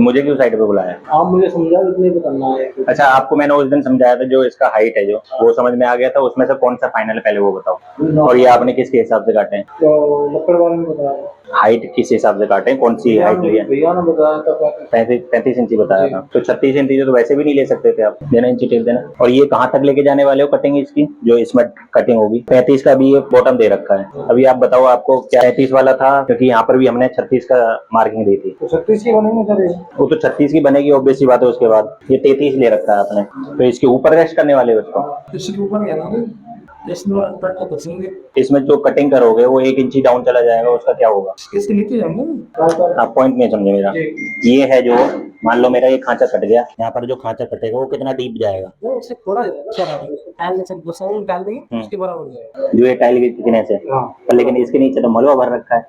मुझे क्यों साइड पे बुलाया? आप मुझे समझाओ, इतने बताना है। अच्छा, आपको मैंने उस दिन समझाया था जो इसका हाइट है जो वो समझ में आ गया था, उसमें से कौन सा फाइनल है पहले वो बताओ। और ये आपने किसके हिसाब से काटे हैं? तो लकड़ वाले ने बताया। हाइट किस हिसाब से काटे हैं, कौन सी हाइट ली है? भैया ने बताया था 35 इंची बताया था। तो 36 इंची तो वैसे भी नहीं ले सकते थे आप, देना इंची टेप देना। और ये कहाँ तक लेके जाने वाले हो कटिंग इसकी, जो इसमें कटिंग होगी? 35 का भी ये बॉटम दे रखा है। अभी आप बताओ आपको क्या 35 वाला था, क्योंकि यहाँ पर भी हमने 36 का मार्किंग दी थी। तो 36 की बनेगी सर? वो तो 36 की बनेगी, ऑब्वियस सी बात है। उसके बाद ये 33 ले रखा है आपने, तो इसके ऊपर रेस्ट करने वाले हो उसको। इसके ऊपर क्या ना, इसमें जो कटिंग करोगे वो 1 इंची डाउन चला जाएगा, उसका क्या होगा? इसके नीचे जाएंगे। आप पॉइंट नहीं समझे मेरा। ये है जो, मान लो मेरा ये खांचा कट गया, यहाँ पर जो खांचा कटेगा वो कितना डीप जाएगा? उससे थोड़ा टाइल से डाल देंगे उसके बराबर हो जाएगा। जो ये टाइल के कितने से, पर लेकिन इसके नीचे तो मलबा भर रखा है।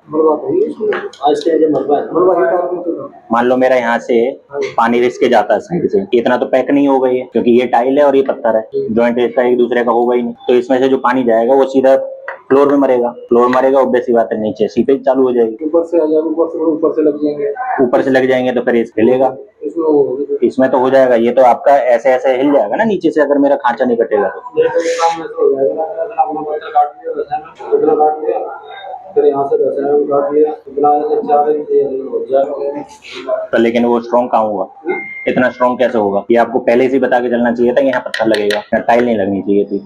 मान लो मेरा यहाँ से पानी रिस के जाता है साइड से, इतना तो पैक नहीं होगा ये, क्योंकि ये टाइल है और ये पत्थर है, जॉइंट इसका एक दूसरे का होगा ही नहीं। तो इसमें से जो पानी जाएगा वो सीधा फ्लोर में मरेगा, फ्लोर मरेगा, ऑब्वियस सी बात है, नीचे सीपेज चालू हो जाएगी। ऊपर से ऊपर से लग जाएंगे तो फिर इस हिलेगा, इसमें तो हो जाएगा। ये तो आपका ऐसे ऐसे हिल जाएगा ना नीचे से, अगर मेरा खांचा नहीं कटेगा तो। तो लेकिन वो स्ट्रॉन्ग कहाँ हुआ? इतना स्ट्रॉन्ग कैसे होगा? ये आपको पहले से बता के चलना चाहिए था, यहाँ पत्थर लगेगा, यहाँ टाइल नहीं लगनी चाहिए थी।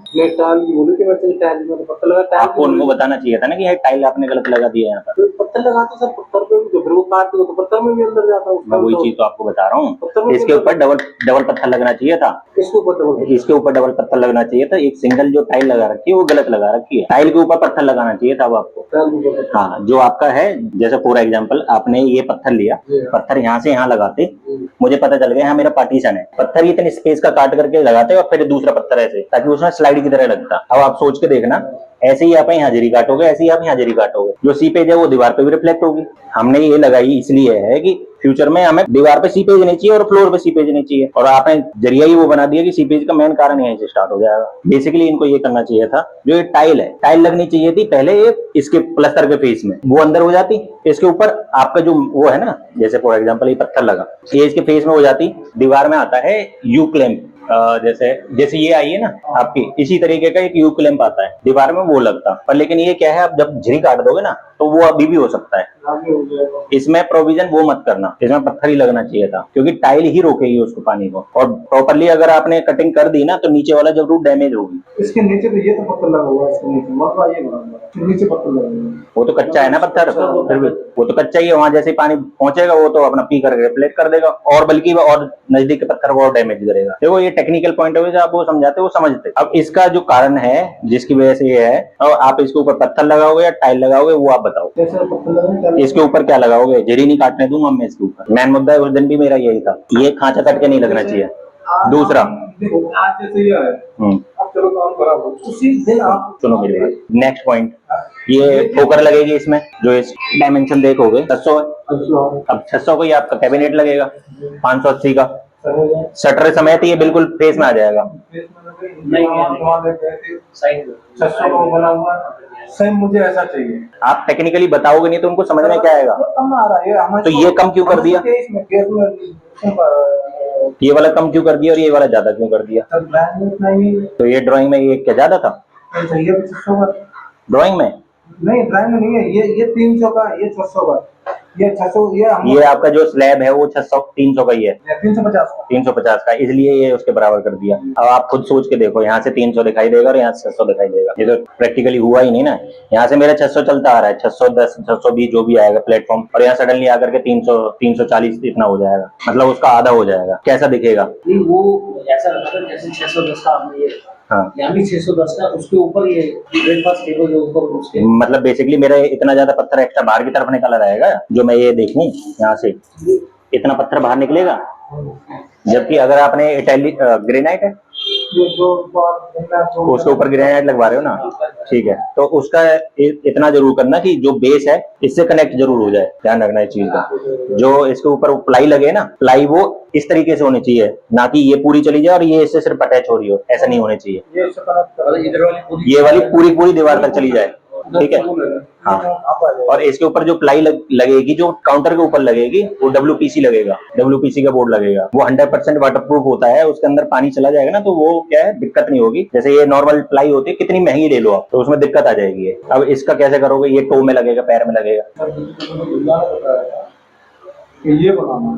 आपको उनको बताना चाहिए था ना कि ये टाइल आपने गलत लगा दिया यहाँ पर। पत्थर लगाते सर, पत्थर पे भी तो फिर वो काटते तो पत्थर में भी अंदर जाता है। मैं वही चीज तो आपको बता रहा हूँ, इसके ऊपर डबल पत्थर लगना चाहिए था। इसके ऊपर डबल पत्थर लगना चाहिए था। एक सिंगल जो टाइल लगा रखी है वो गलत लगा रखी है, टाइल के ऊपर पत्थर लगाना चाहिए था वो आपको। हाँ, जो आपका है, जैसे फॉर एग्जांपल आपने ये पत्थर लिया, पत्थर यहाँ से यहाँ लगाते, मुझे पता चल गया यहाँ मेरा पार्टीशन है, पत्थर इतने स्पेस का काट करके लगाते और फिर दूसरा पत्थर ऐसे, ताकि उसमें स्लाइड की तरह लगता। अब आप सोच के देखना, ऐसे ही आप यहाँ जरी काटोगे, ऐसे ही आप यहाँ जरी काटोगे, जो सीपेज है वो दीवार पे भी रिफ्लेक्ट होगी। हमने ये लगाई इसलिए है कि फ्यूचर में हमें दीवार पे सीपेज नहीं चाहिए और फ्लोर पे सीपेज नहीं चाहिए, और आपने जरिया ही वो बना दिया कि सीपेज का मेन कारण यहीं से स्टार्ट हो जाएगा। बेसिकली इनको ये करना चाहिए था, जो ये टाइल है, टाइल लगनी चाहिए थी पहले एक इसके प्लस्तर के फेस में, वो अंदर हो जाती, इसके ऊपर आपका जो वो है ना, जैसे फॉर एग्जांपल ये पत्थर लगा, ये इसके फेस में हो जाती। दीवार में आता है यू क्लैंप, जैसे ये आई है ना आपकी, इसी तरीके का एक यू क्लैंप आता है दीवार में, वो लगता। पर लेकिन ये क्या है, आप जब झिरी काट दोगे ना तो वो अभी भी हो सकता है, इसमें प्रोविजन वो मत करना, इसमें पत्थर ही लगना चाहिए था, क्योंकि टाइल ही रोकेगी उसको पानी को। और प्रॉपरली अगर आपने कटिंग कर दी ना तो नीचे वाला जब रूट डैमेज होगी। इसके नीचे तो ये तो पत्थर लगा हुआ है, इसके नीचे मरवा ये बना नीचे पत्थर लगा हुआ है। वो तो कच्चा है ना पत्थर, फिर भी वो तो कच्चा ही है, वहां जैसे पानी पहुंचेगा वो तो अपना पी करके रिफ्लेक्ट कर देगा, और बल्कि और नजदीक के पत्थर को और डैमेज करेगा। देखो ये टेक्निकल पॉइंट ऑफ व्यू से आप वो समझाते वो समझते। अब इसका जो कारण है जिसकी वजह से ये है, और आप इसके ऊपर पत्थर लगाओगे या टाइल लगाओगे, वो आप बताओ। इसके ऊपर क्या लगाओगे? जरी नहीं काटने दूंगा मैं इसके ऊपर। मेन मुद्दा है उस दिन भी मेरा यही था, ये खांचा कट के नहीं लगना चाहिए। दूसरा, सुनो मेरी बात, नेक्स्ट पॉइंट, ये ठोकर लगेगी इसमें, जो इस डायमेंशन देखोगे 600 है। अब 600 को ये आपका कैबिनेट लगेगा 580 का, शटर समेत ये बिल्कुल फेस में आ जाएगा। मुझे ऐसा चाहिए। आप टेक्निकली बताओगे नहीं तो उनको समझ में क्या आएगा? तो ये कम क्यों कर दिया, ये वाला कम क्यों कर दिया और ये वाला ज्यादा क्यों कर दिया? तो ये ड्राइंग में ये क्या ज्यादा था? ड्राइंग में नहीं, ड्राइंग में नहीं है, ये 300 का, ये 600 का, ये 600, ये आपका जो स्लैब है वो 600 300 का ही है, 350 का, इसलिए ये उसके बराबर कर दिया। अब आप खुद सोच के देखो, यहाँ से 300 दिखाई देगा और यहाँ से 600 दिखाई देगा, ये तो प्रैक्टिकली हुआ ही नहीं ना। यहाँ से मेरा 600 चलता आ रहा है, 610 620 जो भी आएगा प्लेटफॉर्म, और यहाँ सडनली आकर के 300 340 इतना हो जाएगा, मतलब उसका आधा हो जाएगा। कैसा दिखेगा? वो ऐसा लगता है जैसे 610 का आपने ये, हाँ, यहाँ भी 610 का, उसके ऊपर ये ब्रेकफास्ट टेबल के ऊपर उसके, मतलब बेसिकली मेरा इतना ज्यादा पत्थर एक्स्ट्रा बाहर की तरफ निकला रहेगा, जो मैं ये देखूं यहाँ से इतना पत्थर बाहर निकलेगा। जबकि अगर आपने इटैलिक ग्रेनाइट है उसके ऊपर ग्रेनाइट लगवा रहे हो ना, ठीक है, तो उसका इतना जरूर करना कि जो बेस है इससे कनेक्ट जरूर हो जाए, ध्यान रखना इस चीज का। जो इसके ऊपर प्लाई लगे ना, प्लाई वो इस तरीके से होनी चाहिए, ना कि ये पूरी चली जाए और ये इससे सिर्फ अटैच हो रही हो, ऐसा नहीं होनी चाहिए। ये वाली पूरी दीवार तक चली जाए, ठीक है। हाँ, और इसके ऊपर जो प्लाई लगेगी, जो काउंटर के ऊपर लगेगी, वो WPC लगेगा, WPC का बोर्ड लगेगा। वो 100% वाटरप्रूफ होता है, उसके अंदर पानी चला जाएगा ना तो वो क्या है, दिक्कत नहीं होगी। जैसे ये नॉर्मल प्लाई होती है, कितनी महंगी ले लो आप, तो उसमें दिक्कत आ जाएगी। अब इसका कैसे करोगे, ये टो में लगेगा, पैर में लगेगा। ये बनाना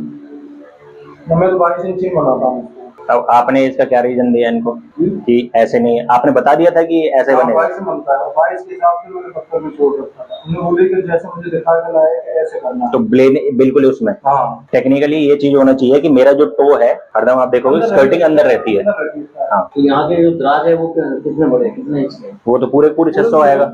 मैं तो 22 इंच ही बनाता हूँ। अब आपने इसका क्या रीजन दिया इनको कि ऐसे नहीं, आपने बता दिया था कि ऐसे बनेगा। 22 बनता है, 22 के हिसाब से मैंने पत्थर में छोड़ रखा था। उन्हें बोले कि जैसे मुझे दिखाया गया है कि ऐसे करना है। तो ब्लेड बिल्कुल उसमें टेक्निकली ये चीज होना चाहिए कि मेरा जो टो है, हरदम आप देखोगे स्कर्टिंग अंदर रहती है। हाँ, तो यहाँ के जो दराज है वो कितने बड़े, कितने इंच के? वो तो पूरे 600 आएगा।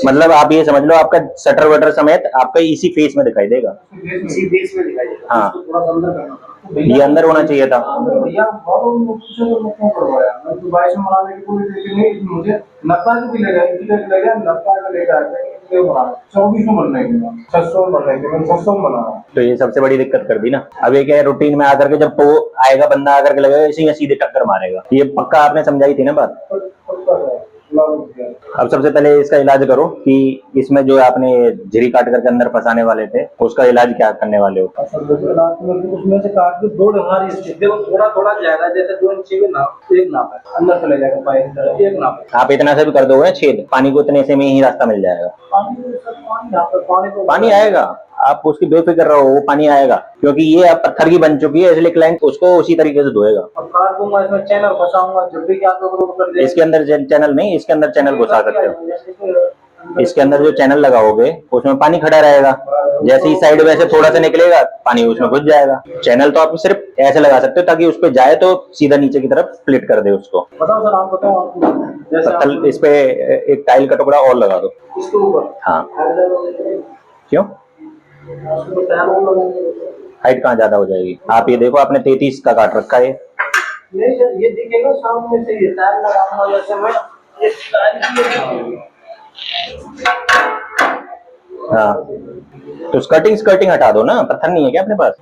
मतलब आप ये समझ लो, आपका शटर वटर समेत आपका इसी फेस में दिखाई देगा। इसी बेस में दिखाई देगा। हाँ, थोड़ा अंदर करना था। ये अंदर होना चाहिए था। भैया बहुत मुझसे तो क्यों करवाया, मैं तो 22 में बनाने की कोई लेकिन नहीं, मुझे 90 की लेगा, इसलिए लेगा 90 का लेकर आया क्यों बना 24 में बनने के बाद 600 में बनने के बाद 600 में बना। तो ये सबसे बड़ी दिक्कत कर दी ना। अब ये क्या है, रूटीन में आकर के जब टो आएगा, बंदा आकर के लगेगा इसी में सीधे टक्कर मारेगा। ये पक्का आपने समझाई थी ना बात। अब सबसे पहले इसका इलाज करो कि इसमें जो आपने झिरी काट करके अंदर फंसाने वाले थे, उसका इलाज क्या करने वाले हो। उसमें से काट के 2 ढंगारी देखो, थोड़ा थोड़ा जाएगा, जैसे 2 इंच के नाप, 1 नाप है अंदर चले जाएगा, पाइप तरह 1 नाप है। आप इतना से भी कर दोगे छेद, पानी को इतने से में ही रास्ता मिल जाएगा। पानी आएगा, आप उसकी बेफिक्र रहो, वो पानी आएगा, क्योंकि ये अब पत्थर की बन चुकी है, इसलिए क्लाइंट उसको उसी तरीके से धोएगा। काट दूंगा, इसमें चैनल फंसाऊंगा, जब भी क्या करोगे इसके अंदर चैनल नहीं, इसके अंदर चैनल घुसा सकते हो। इसके अंदर जो चैनल लगाओगे उसमें पानी खड़ा रहेगा, जैसे ही साइड वैसे थोड़ा सा निकलेगा पानी उसमें घुस जाएगा। चैनल तो आप सिर्फ ऐसे लगा सकते हो ताकि उस पे जाए तो सीधा नीचे की तरफ स्प्लिट कर दे उसको। बताओ सर, आप बताओ आपको पत्थर इस पे एक टाइल का टुकड़ा और लगा दो इसके ऊपर। हाँ, क्यों हाइट कहाँ ज्यादा हो जाएगी। आप ये देखो, आपने 33 का काट रखा है। नहीं सर, ये दिखेगा सामने से, ये टायर लगाऊंगा जैसे मैं ये टायर हाँ, तो स्कर्टिंग हटा दो ना, पत्थर नहीं है क्या अपने पास।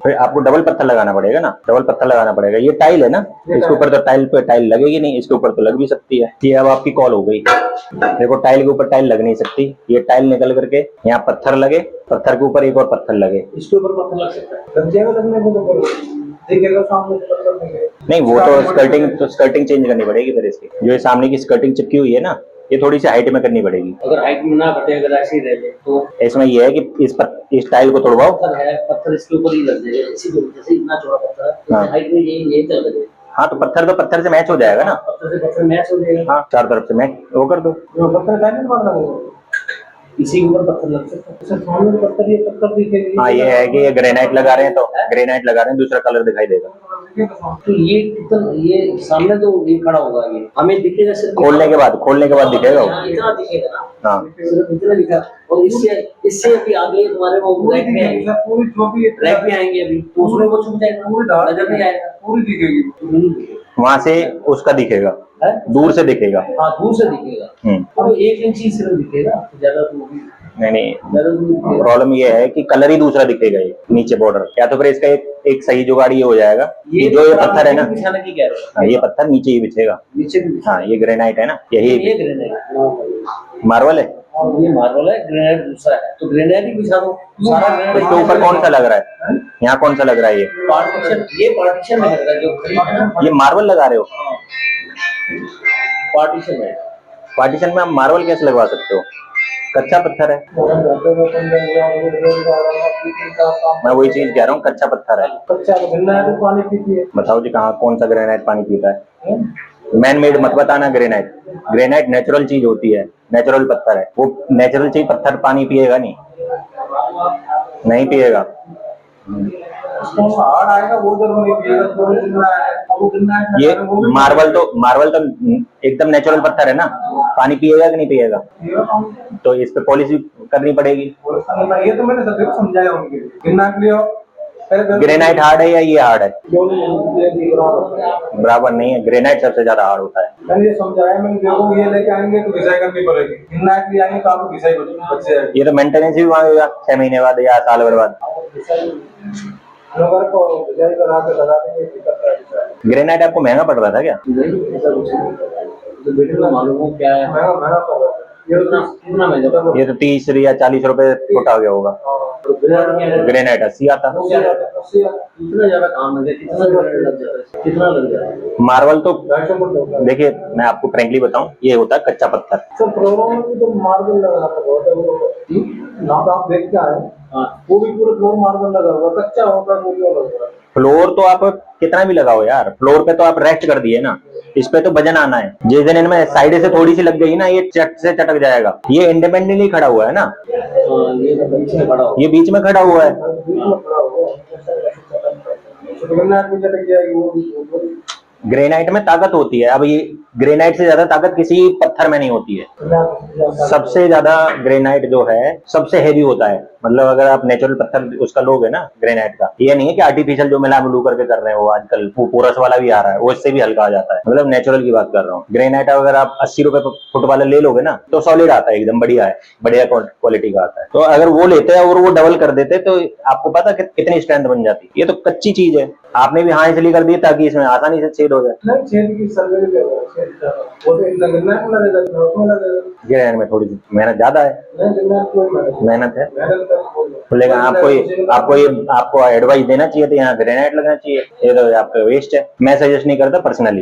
फिर आपको डबल पत्थर लगाना पड़ेगा ना, डबल पत्थर लगाना पड़ेगा। ये टाइल है ना, इसके ऊपर तो टाइल पे टाइल लगेगी नहीं, इसके ऊपर तो लग भी सकती है। ये अब आपकी कॉल हो गई। देखो, टाइल के ऊपर टाइल लग नहीं सकती, ये टाइल निकल करके यहाँ पत्थर लगे, पत्थर के ऊपर एक और पत्थर लगे। इसके ऊपर पत्थर लग सकता है, लग जाएगा लगने को तो दिखेगा सामने से पत्थर नहीं, वो तो स्कर्टिंग चेंज करनी पड़ेगी फिर इसकी। जो ये सामने की स्कर्टिंग चिपकी हुई है ना, ये थोड़ी सी हाइट में करनी पड़ेगी। अगर हाइट में ना घटे, अगर ऐसे ही रह जाए तो इसमें ये है कि इस टाइल को तोड़वाओ। पत्थर इसके ऊपर ही लग जाएगा, इसी जैसे इतना चौड़ा पत्थर है, हाँ। हाइट में यही चल रहा है। हाँ, तो पत्थर से मैच हो जाएगा ना, पत्थर से पत्थर मैच हो जाएगा। हाँ, चार तरफ से मैच वो कर दो। पत्थर लाइन मारना होगा, इसी के ऊपर पत्थर लग सकता है। सर सामने पत्थर, ये पत्थर दिखेगी। हाँ, ये है कि ये ग्रेनाइट लगा रहे हैं, तो ग्रेनाइट लगा रहे हैं, दूसरा कलर दिखाई देगा। तो ये सामने तो ये खड़ा होगा, ये हमें दिखेगा सिर्फ खोलने के बाद दिखेगा वो। इतना दिखेगा ना। हाँ, सिर्फ इतना दिखा, और इससे अभी आगे तुम्हारे वो रैक में आएंगे, पूरी जो भी रैक में आएंगे अभी, तो उसमें वो छुप जाएगा, पूरी धार नजर नहीं आएगा, पूरी दिखेगी। वहां से उसका दिखेगा, दूर से दिखेगा। हाँ, दूर से दिखेगा, तो 1 इंच ही सिर्फ दिखेगा, ज्यादा तो नहीं, ज्यादा तो नहीं दिखेगा। प्रॉब्लम ये है कि कलर ही दूसरा दिखेगा ये नीचे बॉर्डर। या तो फिर इसका एक सही जुगाड़ ये हो जाएगा कि जो ये पत्थर है ना, बिछाने की कह रहे हो? हाँ, ये पत्थर नीचे ही बिछेगा। नीचे भी हाँ, ये ग्रेनाइट है ना, यही ये ग्रेनाइट मार्बल है। ये मार्बल है, ग्रेनाइट दूसरा है, तो ग्रेनाइट ही बिछा दो सारा। इसके ऊपर कौन सा लग रहा है, यहाँ कौन सा लग रहा है ये पार्टीशन में लग रहा है, जो खड़ी है ना, ये मार्बल लगा रहे हो। पार्टीशन है। पार्टीशन में आप मार्बल कैसे लगवा सकते हो, कच्चा पत्थर है। मैं वही चीज कह रहा हूँ, कच्चा पत्थर है। कच्चा ग्रेनाइट पानी पीती है। बताओ जी, कहाँ कौन सा ग्रेनाइट पानी पीता है। मैन मेड मत बताना। ग्रेनाइट नेचुरल चीज होती है, नेचुरल पत्थर है वो। नेचुरल चीज पत्थर पानी पिएगा नहीं पिएगा। हार्ड आएगा वो जरूर नहीं पिएगा। ये मार्बल तो एकदम नेचुरल पत्थर है ना, पानी पिएगा कि नहीं पिएगा। तो इस पे पॉलिश करनी पड़ेगी। ये तो मैंने सबको समझाया उनके। ग्रेनाइट हार्ड है या ये हार्ड है? बराबर नहीं है, ग्रेनाइट सबसे ज्यादा हार्ड होता है। मैंने ये समझाया, मैंने देखो ये लेके आएंगे तो घिसाई करनी पड़ेगी, ग्रेनाइट भी आएंगे तो आपको घिसाई बच जाएगी। ये तो मेंटेनेंस भी मांगेगा 6 महीने बाद या साल भर बाद। ग्रेनाइट आपको महंगा पड़ रहा था क्या? तो बेटे को मालूम हो क्या है। महंगा महंगा पड़ रहा है ये कितना कितना महंगा? ये तो 30 या 40 रुपए फुट आ गया होगा। तो ग्रेनाइट क्या है? ग्रेनाइट 80 आता। कितना ज्यादा काम है, कितना ग्रेनाइट लग जाता है, कितना लग जाता है? मार्बल तो 250 फुट होता है देखिए मैं आपको फ्रेंकली बताऊं, ये होता है कच्चा पत्थर। सर। फ्लोरों में भी तो मार्बल लगा होता है वो ना, तो आप देख के आए हाँ वो भी पूरा फ्लोर मार्बल लगा हुआ कच्चा होता है वो भी लगा हुआ है। फ्लोर तो आप कितना भी लगाओ यार, फ्लोर पे तो आप रेस्ट कर दिए ना, इस पे तो वजन आना है। जिस दिन इनमें साइड से थोड़ी सी लग गई ना, ये चट से चटक जाएगा। ये इंडिपेंडेंटली खड़ा हुआ है ना, ये तो बीच में खड़ा हो। ये बीच में खड़ा हुआ है। बीच में खड़ा हुआ है तो ग्रेनाइट भी चटक जाएगी वो ग्रेनाइट में ताकत होती है, अब ये ग्रेनाइट से ज्यादा ताकत किसी पत्थर में नहीं होती है। सबसे ज्यादा ग्रेनाइट जो है सबसे हैवी होता है। मतलब अगर आप नेचुरल पत्थर उसका लोगे ना ग्रेनाइट का, ये नहीं है कि आर्टिफिशियल जो मिला मिलू करके कर रहे हो आजकल, वो पोरस वाला भी आ रहा है, वो इससे भी हल्का आ जाता है। मतलब नेचुरल की बात कर रहा हूँ। ग्रेनाइट अगर आप 80 रुपए फुट वाला ले लोगे ना, तो सॉलिड आता है, एकदम बढ़िया है, बढ़िया क्वालिटी का आता है। तो अगर वो लेते हैं और वो डबल कर देते तो आपको पता कितनी स्ट्रेंथ बन जाती है। ये तो कच्ची चीज है, आपने भी हाँ इसलिए कर दी ताकि इसमें आसानी से छेद हो जाए। नहीं छेद की सर्वे भी वो तो इतना ग्रेनाइट में लगेगा उसमें लगेगा। ग्रेनाइट में थोड़ी सी मेहनत ज्यादा है। नहीं ग्रेनाइट कोई मेहनत है, मेहनत कर लेकिन आपको एडवाइस देना चाहिए था यहाँ ग्रेनाइट लगना चाहिए। ये तो आपका वेस्ट है। मैं सजेस्ट नहीं करता पर्सनली।